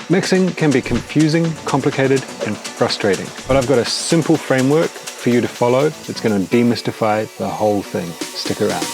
Mixing can be confusing, complicated, and frustrating, but I've got a simple framework for you to follow that's going to demystify the whole thing. Stick around.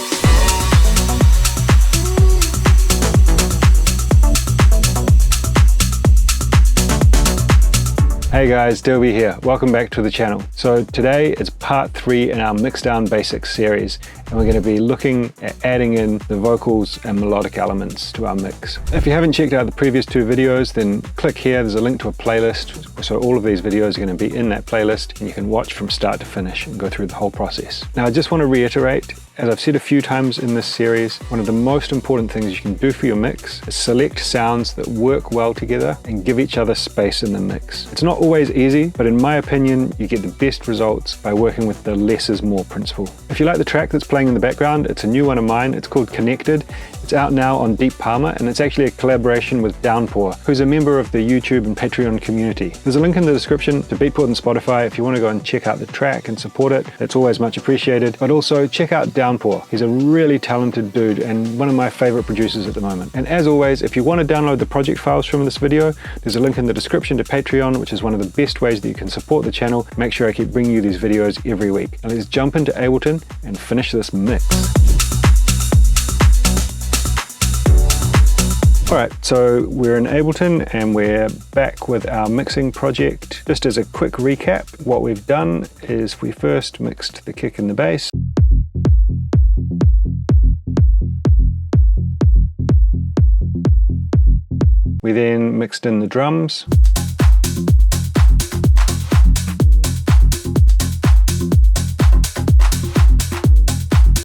Hey guys, Dilby here. Welcome back to the channel. So today it's part 3 in our Mixdown Basics series, and we're going to be looking at adding in the vocals and melodic elements to our mix. If you haven't checked out the previous 2 videos, then click here. There's a link to a playlist. So all of these videos are going to be in that playlist, and you can watch from start to finish and go through the whole process. Now I just want to reiterate, as I've said a few times in this series, one of the most important things you can do for your mix is select sounds that work well together and give each other space in the mix. It's not always easy, but in my opinion, you get the best results by working with the less is more principle. If you like the track that's playing in the background, it's a new one of mine. It's called Connected. It's out now on Deep Palma, and it's actually a collaboration with Downpour, who's a member of the YouTube and Patreon community. There's a link in the description to Beatport and Spotify if you want to go and check out the track and support it. It's always much appreciated. But also check out Downpour. He's a really talented dude and one of my favorite producers at the moment. And as always, if you want to download the project files from this video, there's a link in the description to Patreon, which is one of the best ways that you can support the channel. Make sure I keep bringing you these videos every week. Now let's jump into Ableton and finish this mix. Alright, so we're in Ableton and we're back with our mixing project. Just as a quick recap, what we've done is we first mixed the kick and the bass. We then mixed in the drums.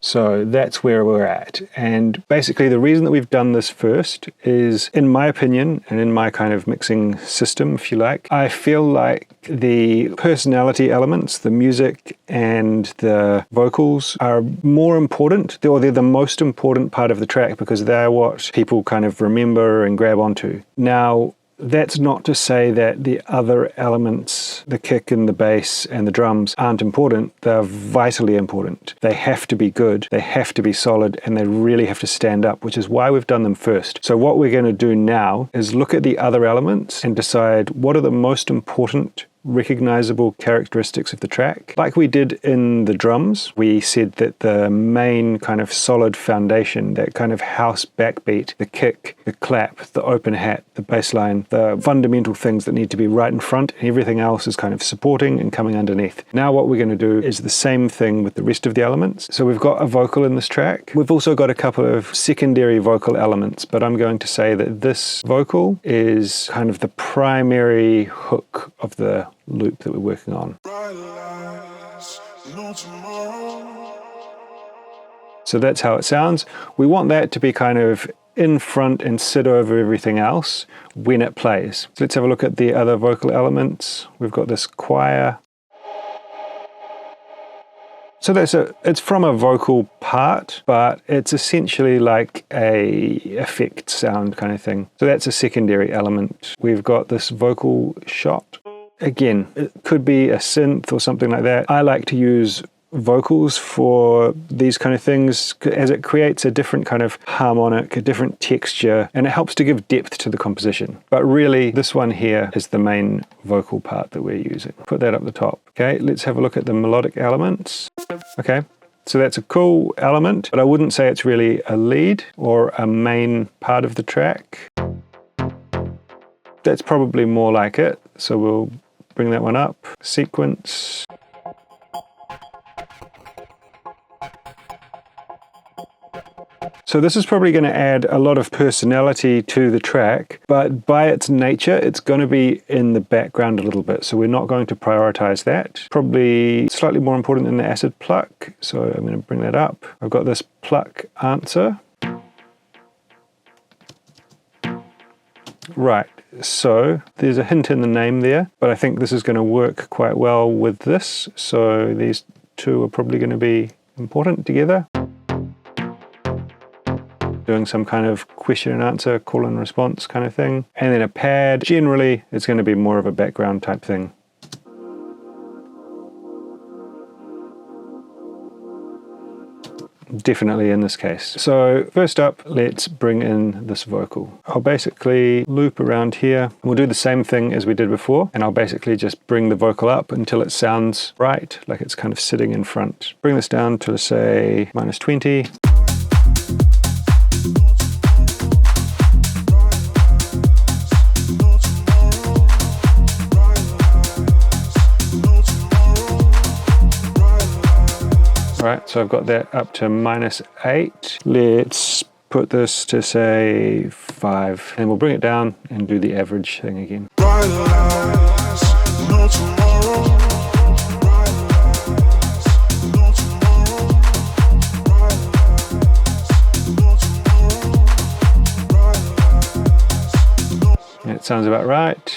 So that's where we're at. And basically the reason that we've done this first is, in my opinion, and in my kind of mixing system, if you like, I feel like the personality elements, the music and the vocals are more important, or they're the most important part of the track because they're what people kind of remember and grab onto. Now, that's not to say that the other elements, the kick and the bass and the drums, aren't important. They're vitally important. They have to be good, they have to be solid, and they really have to stand up, which is why we've done them first. So what we're going to do now is look at the other elements and decide what are the most important recognizable characteristics of the track. Like we did in the drums, we said that the main kind of solid foundation, that kind of house backbeat, the kick, the clap, the open hat, the bass line, the fundamental things that need to be right in front, and everything else is kind of supporting and coming underneath. Now what we're going to do is the same thing with the rest of the elements. So we've got a vocal in this track. We've also got a couple of secondary vocal elements, but I'm going to say that this vocal is kind of the primary hook of the loop that we're working on. So that's how it sounds. We want that to be kind of in front and sit over everything else when it plays. So let's have a look at the other vocal elements. We've got this choir. So it's from a vocal part, but it's essentially like a effect sound kind of thing. So that's a secondary element. We've got this vocal shot. Again, it could be a synth or something like that. I like to use vocals for these kind of things as it creates a different kind of harmonic, a different texture, and it helps to give depth to the composition. But really, this one here is the main vocal part that we're using. Put that up the top. Okay, let's have a look at the melodic elements. Okay, so that's a cool element, but I wouldn't say it's really a lead or a main part of the track. That's probably more like it, so we'll bring that one up. Sequence. So this is probably going to add a lot of personality to the track, but by its nature, it's going to be in the background a little bit. So we're not going to prioritize that. Probably slightly more important than the acid pluck. So I'm going to bring that up. I've got this pluck answer. Right, so there's a hint in the name there, but I think this is going to work quite well with this. So these two are probably going to be important together. Doing some kind of question and answer, call and response kind of thing. And then a pad, generally it's going to be more of a background type thing. definitely in this case. So first up, let's bring in this vocal. I'll basically loop around here. We'll do the same thing as we did before, and I'll basically just bring the vocal up until it sounds right, like it's kind of sitting in front. Bring this down to, say, -20. Right, so I've got that up to -8. Let's put this to, say, 5, and we'll bring it down and do the average thing again. That sounds about right.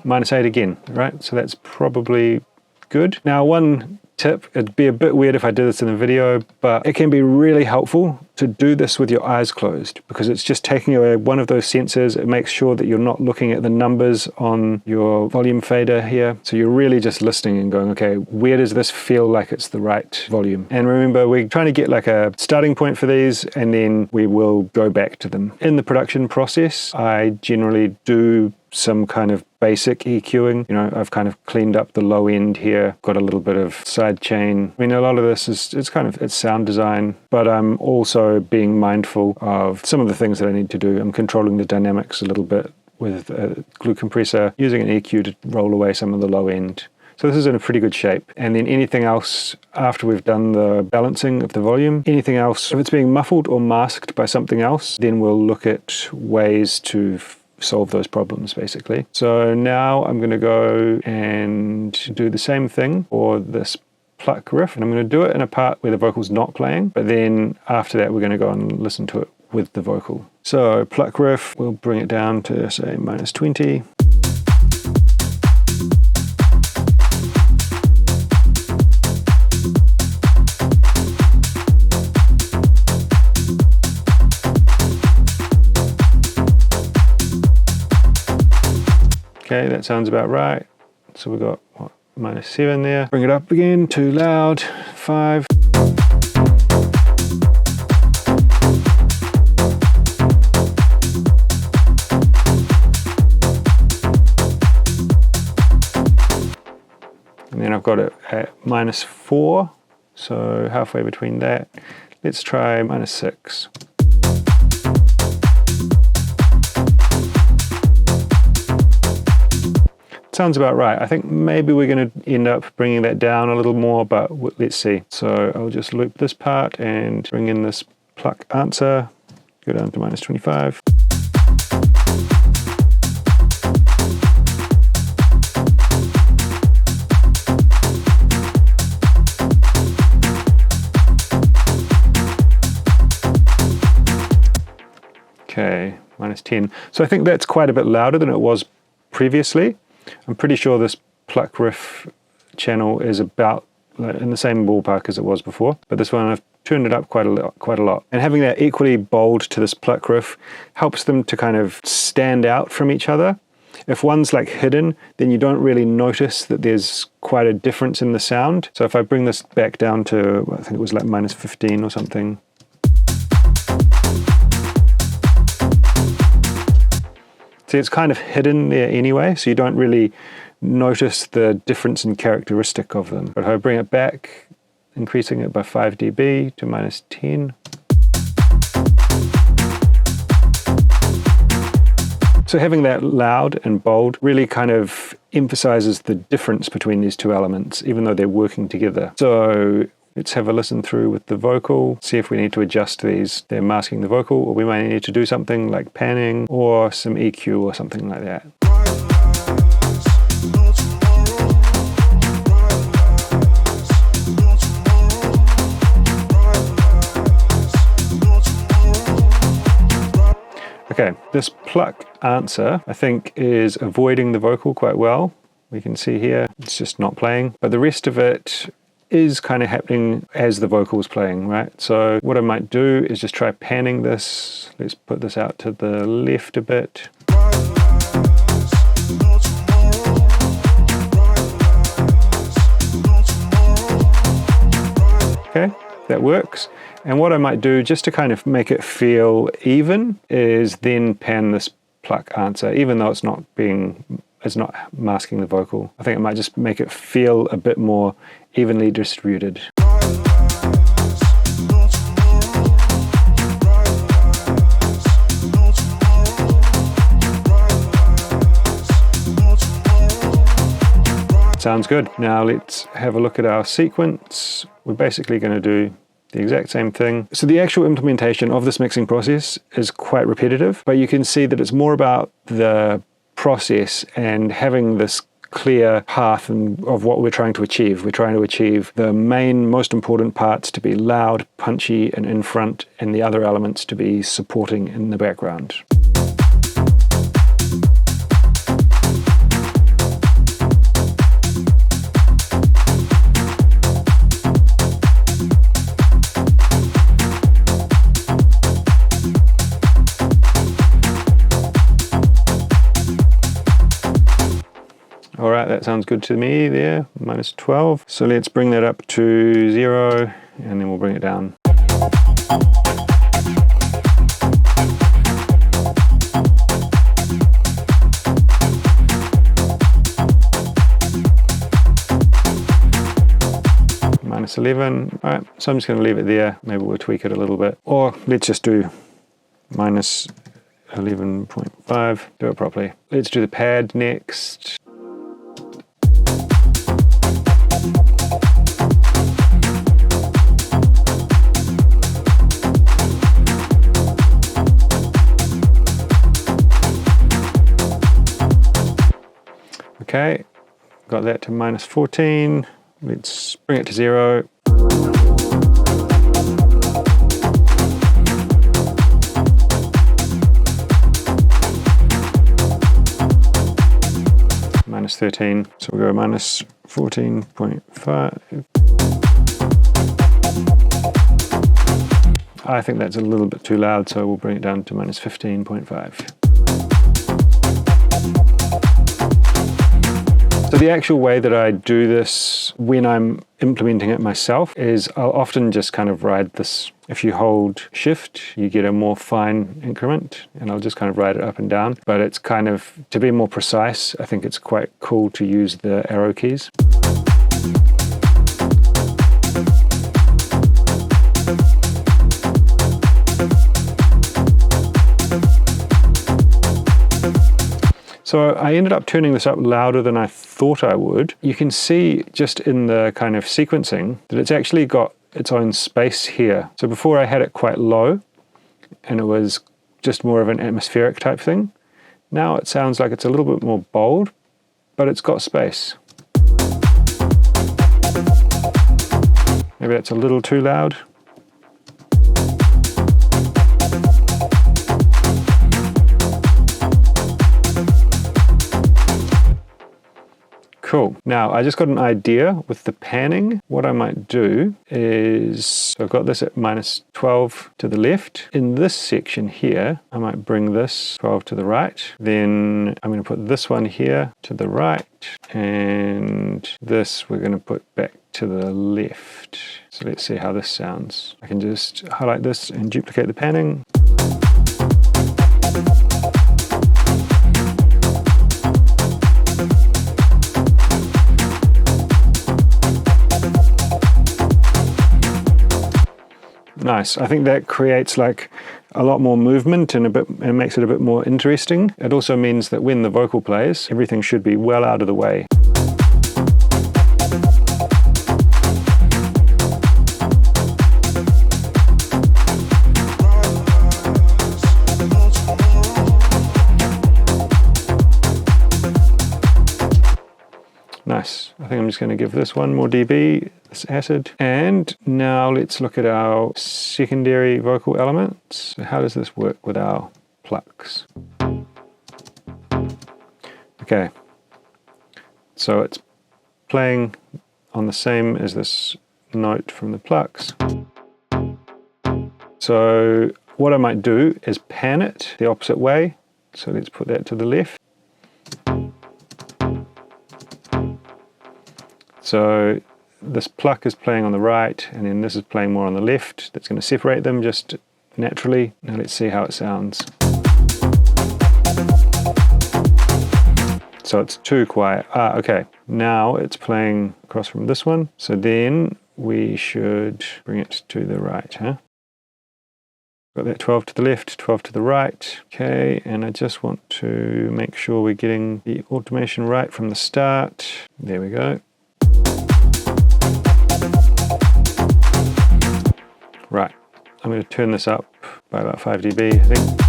-8 again, right? So that's probably good. Now, one tip, it'd be a bit weird if I did this in a video, but it can be really helpful to do this with your eyes closed, because it's just taking away one of those sensors. It makes sure that you're not looking at the numbers on your volume fader here. So you're really just listening and going, okay, where does this feel like it's the right volume? And remember, we're trying to get like a starting point for these, and then we will go back to them. In the production process, I generally do some kind of basic EQing. You know, I've kind of cleaned up the low end here, got a little bit of side chain. I mean, a lot of this is, it's sound design, but I'm also being mindful of some of the things that I need to do. I'm controlling the dynamics a little bit with a glue compressor, using an EQ to roll away some of the low end. So this is in a pretty good shape. And then anything else after we've done the balancing of the volume, anything else, if it's being muffled or masked by something else, then we'll look at ways to solve those problems, basically. So now I'm going to go and do the same thing for this pluck riff, and I'm going to do it in a part where the vocal's not playing, but then after that we're going to go and listen to it with the vocal. So pluck riff, we'll bring it down to, say, -20. Okay, that sounds about right. So we've got, what, -7 there. Bring it up again, too loud, 5. And then I've got it at -4, so halfway between that. Let's try -6. Sounds about right. I think maybe we're going to end up bringing that down a little more, but let's see. So I'll just loop this part and bring in this pluck answer, go down to -25. Okay, -10. So I think that's quite a bit louder than it was previously. I'm pretty sure this pluck riff channel is about in the same ballpark as it was before, but this one I've turned it up quite a lot. And having that equally bold to this pluck riff helps them to kind of stand out from each other. If one's like hidden, then you don't really notice that there's quite a difference in the sound. So if I bring this back down to, I think it was like -15 or something. See, it's kind of hidden there anyway, so you don't really notice the difference in characteristic of them. But if I bring it back, increasing it by 5 dB to -10. So having that loud and bold really kind of emphasizes the difference between these two elements, even though they're working together. So let's have a listen through with the vocal, see if we need to adjust these. They're masking the vocal, or we might need to do something like panning or some EQ or something like that. Okay, this pluck answer, I think, is avoiding the vocal quite well. We can see here, it's just not playing, but the rest of it is kind of happening as the vocal is playing, right? So what I might do is just try panning this. Let's put this out to the left a bit. Okay, that works. And what I might do, just to kind of make it feel even, is then pan this pluck answer, even though it's not masking the vocal. I think it might just make it feel a bit more evenly distributed. Sounds good. Now let's have a look at our sequence. We're basically going to do the exact same thing. So the actual implementation of this mixing process is quite repetitive, but you can see that it's more about the process and having this clear path of what we're trying to achieve. We're trying to achieve the main, most important parts to be loud, punchy, and in front, and the other elements to be supporting in the background. All right, that sounds good to me there, -12. So let's bring that up to 0, and then we'll bring it down. -11. All right, so I'm just going to leave it there. Maybe we'll tweak it a little bit. Or let's just do -11.5. Do it properly. Let's do the pad next. Okay, got that to -14. Let's bring it to 0. -13, so we'll go -14.5. I think that's a little bit too loud, so we'll bring it down to -15.5. So the actual way that I do this when I'm implementing it myself is I'll often just kind of ride this. If you hold shift, you get a more fine increment, and I'll just kind of ride it up and down. But it's kind of, to be more precise, I think it's quite cool to use the arrow keys. So I ended up turning this up louder than I thought I would. You can see just in the kind of sequencing that it's actually got its own space here. So before I had it quite low and it was just more of an atmospheric type thing. Now it sounds like it's a little bit more bold, but it's got space. Maybe that's a little too loud. Cool. Now, I just got an idea with the panning. What I might do is, so I've got this at -12 to the left. In this section here, I might bring this 12 to the right. Then I'm going to put this one here to the right. And this we're going to put back to the left. So let's see how this sounds. I can just highlight this and duplicate the panning. Nice. I think that creates like a lot more movement and it makes it a bit more interesting. It also means that when the vocal plays, everything should be well out of the way. Nice. I think I'm just going to give this one more dB, this acid. And now let's look at our secondary vocal elements. So how does this work with our plucks? Okay. So it's playing on the same as this note from the plucks. So what I might do is pan it the opposite way. So let's put that to the left. So this pluck is playing on the right, and then this is playing more on the left. That's going to separate them just naturally. Now let's see how it sounds. So it's too quiet. Okay, now it's playing across from this one. So then we should bring it to the right, huh? Got that 12 to the left, 12 to the right. Okay, and I just want to make sure we're getting the automation right from the start. There we go. Right, I'm going to turn this up by about 5 dB, I think.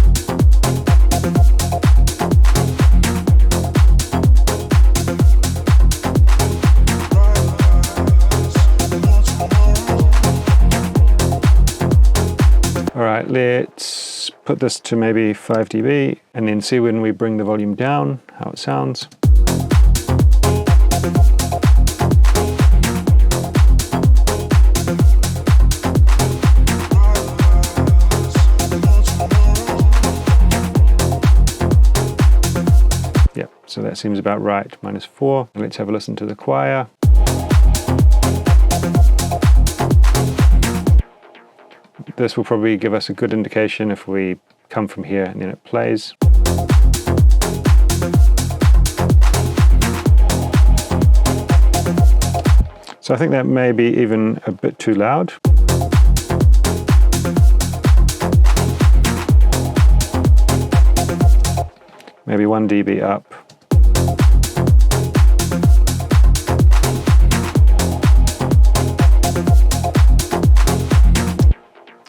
Alright, let's put this to maybe 5 dB and then see when we bring the volume down, how it sounds. Yep, so that seems about right, -4. Let's have a listen to the choir. This will probably give us a good indication if we come from here and then it plays. So I think that may be even a bit too loud. Maybe 1 dB up.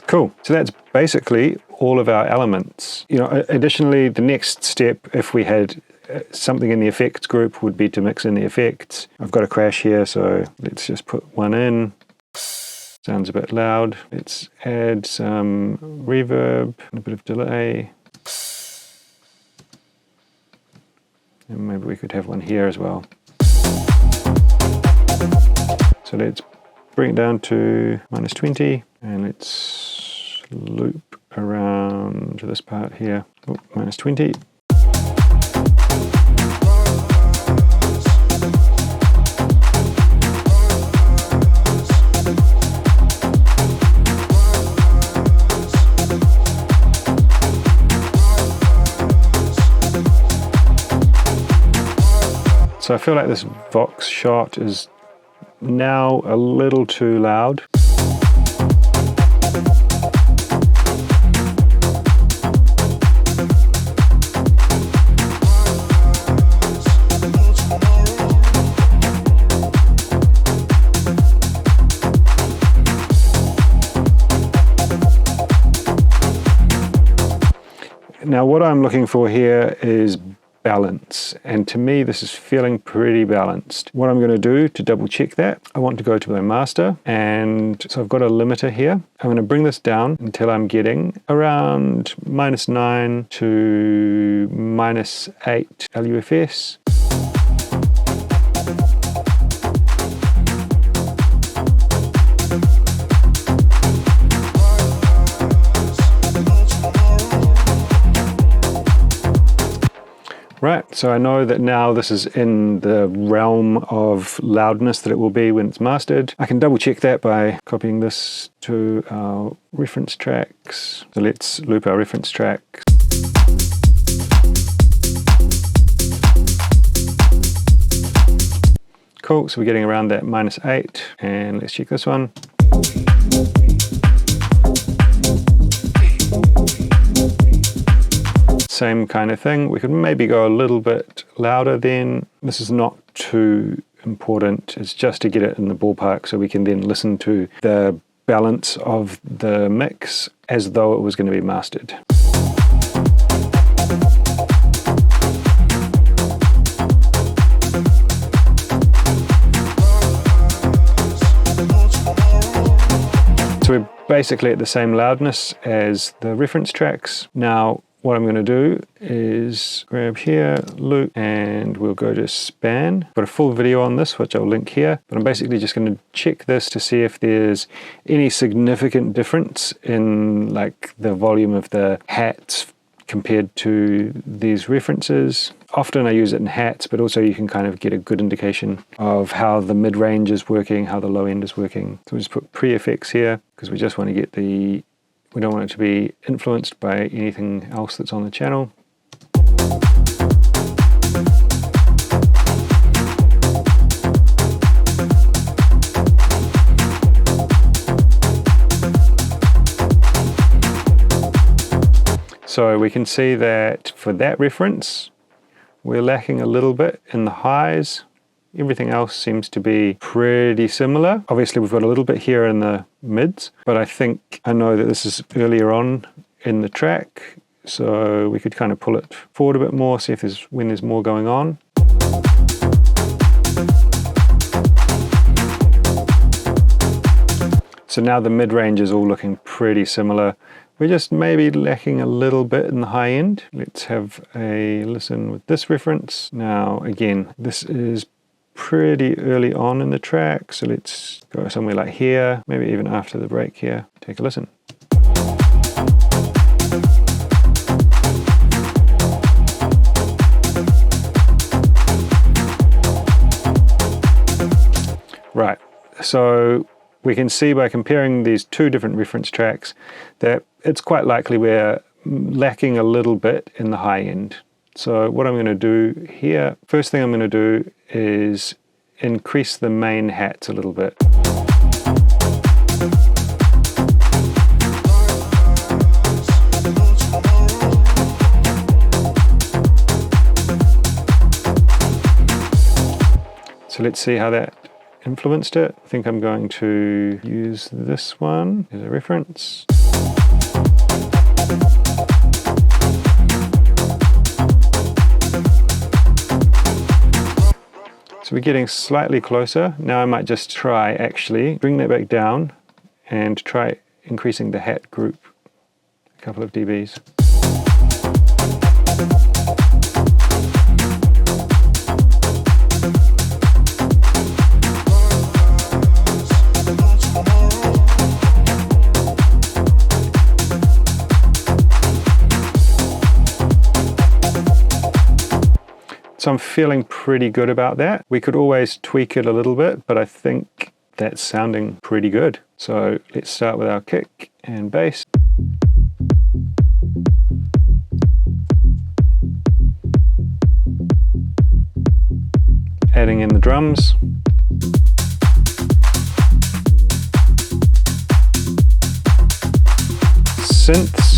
Cool. So that's basically all of our elements. You know, additionally, the next step, if we had something in the effects group, would be to mix in the effects. I've got a crash here, so let's just put one in. Sounds a bit loud. Let's add some reverb and a bit of delay. And maybe we could have one here as well. So let's bring it down to -20 and let's loop around to this part here. Oh, -20. So I feel like this Vox shot is now a little too loud. Now what I'm looking for here is balance, and to me this is feeling pretty balanced. What I'm going to do to double check that, I want to go to my master, and so I've got a limiter here. I'm going to bring this down until I'm getting around -9 to -8 LUFS. Right, so I know that now this is in the realm of loudness that it will be when it's mastered. I can double check that by copying this to our reference tracks. So let's loop our reference tracks. Cool, so we're getting around that -8, and let's check this one. Same kind of thing. We could maybe go a little bit louder then. This is not too important. It's just to get it in the ballpark so we can then listen to the balance of the mix as though it was going to be mastered. So we're basically at the same loudness as the reference tracks. Now, what I'm going to do is grab here, loop, and we'll go to span. Got a full video on this, which I'll link here, but I'm basically just going to check this to see if there's any significant difference in like the volume of the hats compared to these references. Often I use it in hats, but also you can kind of get a good indication of how the mid-range is working, how the low end is working. So we'll just put pre-effects here because we just want to get we don't want it to be influenced by anything else that's on the channel. So we can see that for that reference, we're lacking a little bit in the highs. Everything else seems to be pretty similar. Obviously, we've got a little bit here in the mids, but I know that this is earlier on in the track, so we could kind of pull it forward a bit more, see if when there's more going on. So now the mid-range is all looking pretty similar. We're just maybe lacking a little bit in the high end. Let's have a listen with this reference. Now, again, this is pretty early on in the track, so let's go somewhere like here, maybe even after the break here. Take a listen. Right, so we can see by comparing these two different reference tracks that it's quite likely we're lacking a little bit in the high end. So what I'm going to do here, first thing I'm going to do is increase the main hats a little bit. So let's see how that influenced it. I think I'm going to use this one as a reference. So we're getting slightly closer. Now I might just try actually bring that back down and try increasing the hat group a couple of dBs. So I'm feeling pretty good about that. We could always tweak it a little bit, but I think that's sounding pretty good. So let's start with our kick and bass. Adding in the drums. Synths.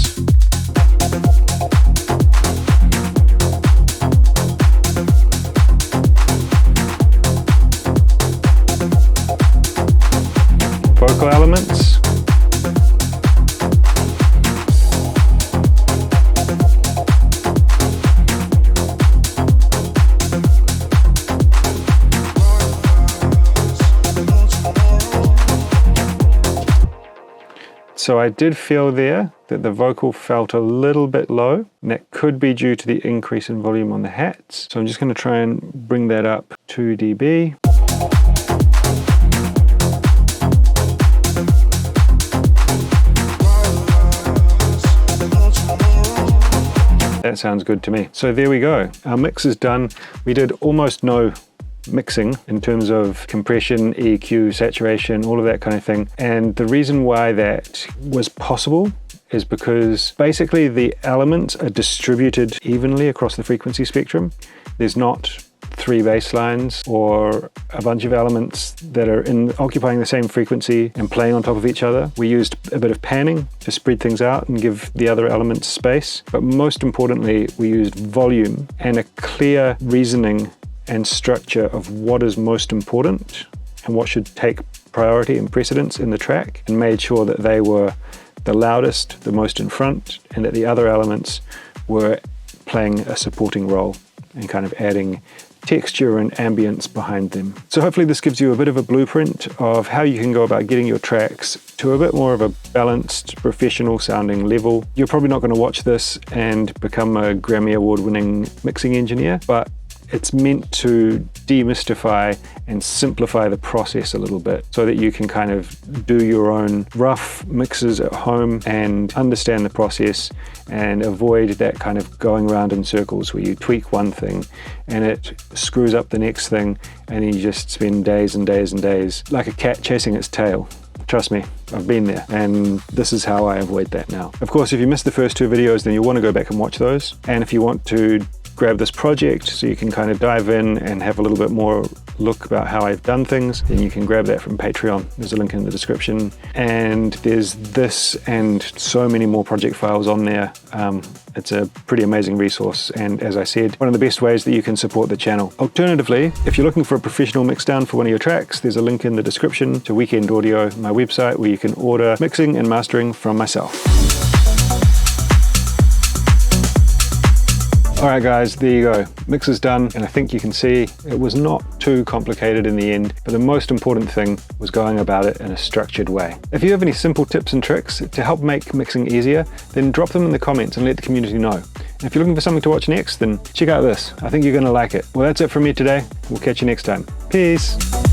Vocal elements. So I did feel there that the vocal felt a little bit low, and that could be due to the increase in volume on the hats. So I'm just going to try and bring that up 2 dB. That sounds good to me. So there we go. Our mix is done. We did almost no mixing in terms of compression, EQ, saturation, all of that kind of thing. And the reason why that was possible is because basically the elements are distributed evenly across the frequency spectrum. There's not 3 bass lines or a bunch of elements that are occupying the same frequency and playing on top of each other. We used a bit of panning to spread things out and give the other elements space. But most importantly, we used volume and a clear reasoning and structure of what is most important and what should take priority and precedence in the track, and made sure that they were the loudest, the most in front, and that the other elements were playing a supporting role and kind of adding texture and ambience behind them. So hopefully this gives you a bit of a blueprint of how you can go about getting your tracks to a bit more of a balanced, professional sounding level. You're probably not going to watch this and become a Grammy Award winning mixing engineer, but it's meant to demystify and simplify the process a little bit so that you can kind of do your own rough mixes at home and understand the process and avoid that kind of going around in circles where you tweak one thing and it screws up the next thing and then you just spend days and days and days like a cat chasing its tail. Trust me, I've been there, and this is how I avoid that now. Of course, if you missed the first 2 videos, then you'll want to go back and watch those. And if you want to grab this project so you can kind of dive in and have a little bit more look about how I've done things, then you can grab that from Patreon. There's a link in the description. And there's this and so many more project files on there. It's a pretty amazing resource, and as I said, one of the best ways that you can support the channel. Alternatively, if you're looking for a professional mixdown for one of your tracks, there's a link in the description to Weekend Audio, my website, where you can order mixing and mastering from myself. Alright guys, there you go. Mix is done, and I think you can see it was not too complicated in the end, but the most important thing was going about it in a structured way. If you have any simple tips and tricks to help make mixing easier, then drop them in the comments and let the community know. And if you're looking for something to watch next, then check out this. I think you're going to like it. Well, that's it from me today. We'll catch you next time. Peace!